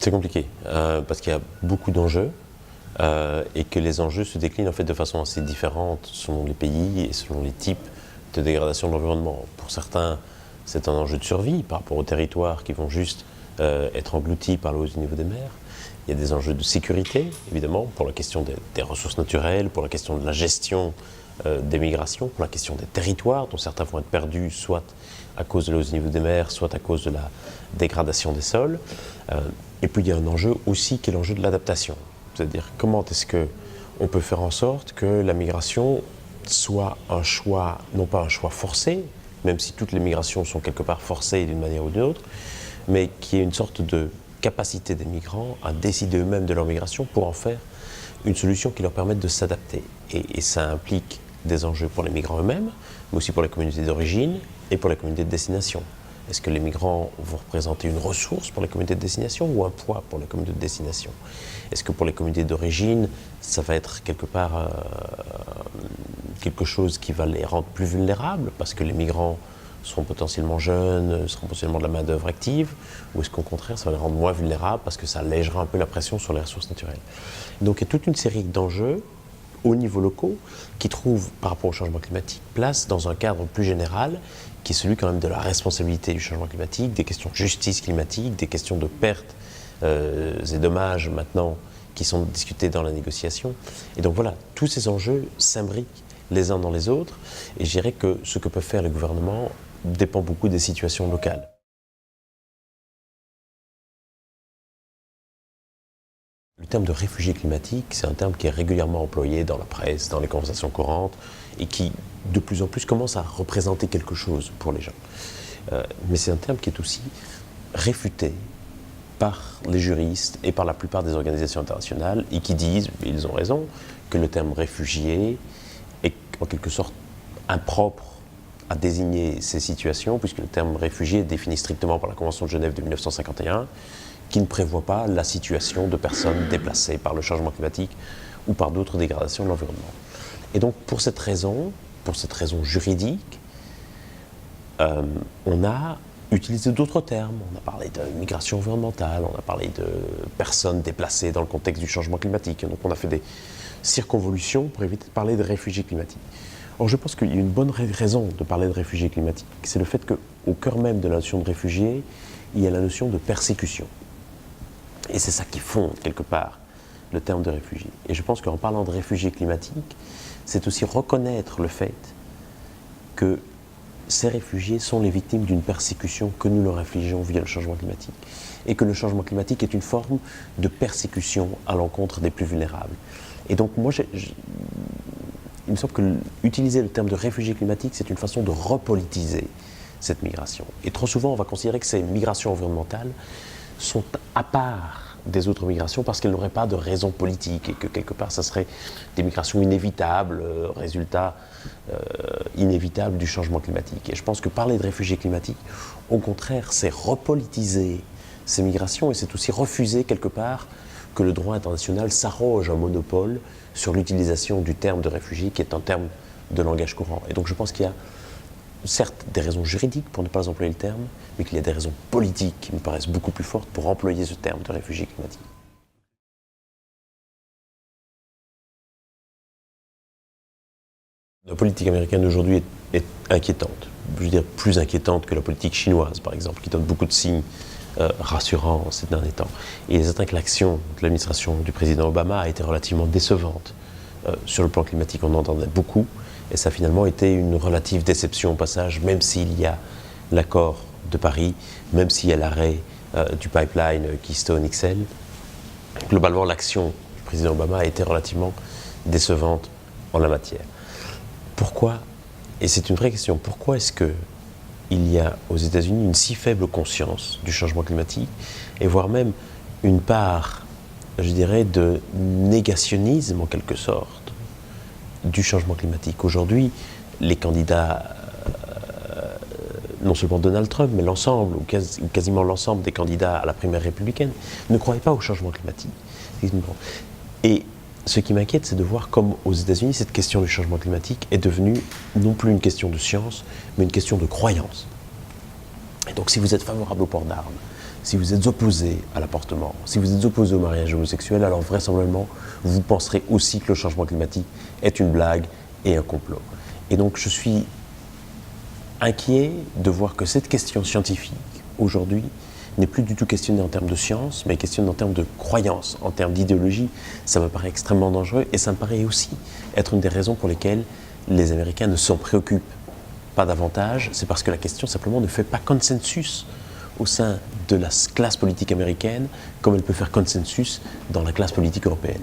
C'est compliqué, parce qu'il y a beaucoup d'enjeux, et que les enjeux se déclinent en fait de façon assez différente selon les pays et selon les types de dégradation de l'environnement. Pour certains, c'est un enjeu de survie par rapport aux territoires qui vont juste être engloutis par la hausse du niveau des mers. Il y a des enjeux de sécurité, évidemment, pour la question des ressources naturelles, pour la question de la gestion des migrations, pour la question des territoires, dont certains vont être perdus, soit à cause de la hausse du niveau des mers, soit à cause de la dégradation des sols. Et puis il y a un enjeu aussi qui est l'enjeu de l'adaptation. C'est-à-dire comment est-ce qu'on peut faire en sorte que la migration soit un choix, non pas un choix forcé, même si toutes les migrations sont quelque part forcées d'une manière ou d'une autre, mais qui est une sorte de capacité des migrants à décider eux-mêmes de leur migration pour en faire une solution qui leur permette de s'adapter. Et ça implique des enjeux pour les migrants eux-mêmes, mais aussi pour les communautés d'origine et pour les communautés de destination. Est-ce que les migrants vont représenter une ressource pour les communautés de destination ou un poids pour les communautés de destination? Est-ce que pour les communautés d'origine, ça va être quelque part quelque chose qui va les rendre plus vulnérables parce que les migrants seront potentiellement jeunes, seront potentiellement de la main-d'œuvre active, ou est-ce qu'au contraire, ça va les rendre moins vulnérables parce que ça allégera un peu la pression sur les ressources naturelles? Donc il y a toute une série d'enjeux au niveau local qui trouvent, par rapport au changement climatique, place dans un cadre plus général qui est celui quand même de la responsabilité du changement climatique, des questions de justice climatique, des questions de pertes et dommages maintenant qui sont discutés dans la négociation. Et donc voilà, tous ces enjeux s'imbriquent les uns dans les autres, et je dirais que ce que peut faire le gouvernement dépend beaucoup des situations locales. Le terme de réfugié climatique, c'est un terme qui est régulièrement employé dans la presse, dans les conversations courantes, et qui, de plus en plus, commence à représenter quelque chose pour les gens. Mais c'est un terme qui est aussi réfuté par les juristes et par la plupart des organisations internationales, et qui disent, et ils ont raison, que le terme réfugié est en quelque sorte impropre à désigner ces situations, puisque le terme réfugié est défini strictement par la Convention de Genève de 1951, qui ne prévoit pas la situation de personnes déplacées par le changement climatique ou par d'autres dégradations de l'environnement. Et donc pour cette raison juridique, on a utilisé d'autres termes. On a parlé de migration environnementale, on a parlé de personnes déplacées dans le contexte du changement climatique. Donc on a fait des circonvolutions pour éviter de parler de réfugiés climatiques. Or je pense qu'il y a une bonne raison de parler de réfugiés climatiques. C'est le fait qu'au cœur même de la notion de réfugié, il y a la notion de persécution. Et c'est ça qui fonde, quelque part, le terme de réfugié. Et je pense qu'en parlant de réfugiés climatiques, c'est aussi reconnaître le fait que ces réfugiés sont les victimes d'une persécution que nous leur infligeons via le changement climatique. Et que le changement climatique est une forme de persécution à l'encontre des plus vulnérables. Et donc, moi, il me semble que utiliser le terme de réfugié climatique, c'est une façon de repolitiser cette migration. Et trop souvent, on va considérer que ces migrations environnementales sont à part des autres migrations parce qu'elles n'auraient pas de raison politique et que quelque part ça serait des migrations inévitables, résultat inévitable du changement climatique. Et je pense que parler de réfugiés climatiques, au contraire, c'est repolitiser ces migrations et c'est aussi refuser quelque part que le droit international s'arroge un monopole sur l'utilisation du terme de réfugié qui est un terme de langage courant. Et donc je pense qu'il y a certes des raisons juridiques pour ne pas employer le terme, mais qu'il y a des raisons politiques qui me paraissent beaucoup plus fortes pour employer ce terme de réfugié climatique. La politique américaine d'aujourd'hui est inquiétante. Je veux dire plus inquiétante que la politique chinoise, par exemple, qui donne beaucoup de signes rassurants ces derniers temps. Et il est certain que l'action de l'administration du président Obama a été relativement décevante sur le plan climatique. On en entendait beaucoup. Et ça a finalement été une relative déception au passage, même s'il y a l'accord de Paris, même s'il y a l'arrêt du pipeline Keystone XL. Globalement, l'action du président Obama a été relativement décevante en la matière. Pourquoi? Et c'est une vraie question. Pourquoi est-ce qu'il y a aux États-Unis une si faible conscience du changement climatique et voire même une part, je dirais, de négationnisme en quelque sorte du changement climatique? Aujourd'hui, les candidats, non seulement Donald Trump, mais l'ensemble, ou quasiment l'ensemble des candidats à la primaire républicaine, ne croyaient pas au changement climatique. Et ce qui m'inquiète, c'est de voir comme aux États-Unis, cette question du changement climatique est devenue non plus une question de science, mais une question de croyance. Et donc si vous êtes favorable au port d'armes, si vous êtes opposé à l'avortement, si vous êtes opposé au mariage homosexuel, alors vraisemblablement, vous penserez aussi que le changement climatique est une blague et un complot. Et donc je suis inquiet de voir que cette question scientifique, aujourd'hui, n'est plus du tout questionnée en termes de science, mais questionnée en termes de croyance, en termes d'idéologie. Ça me paraît extrêmement dangereux et ça me paraît aussi être une des raisons pour lesquelles les Américains ne s'en préoccupent pas davantage. C'est parce que la question simplement ne fait pas consensus au sein de la classe politique américaine comme elle peut faire consensus dans la classe politique européenne.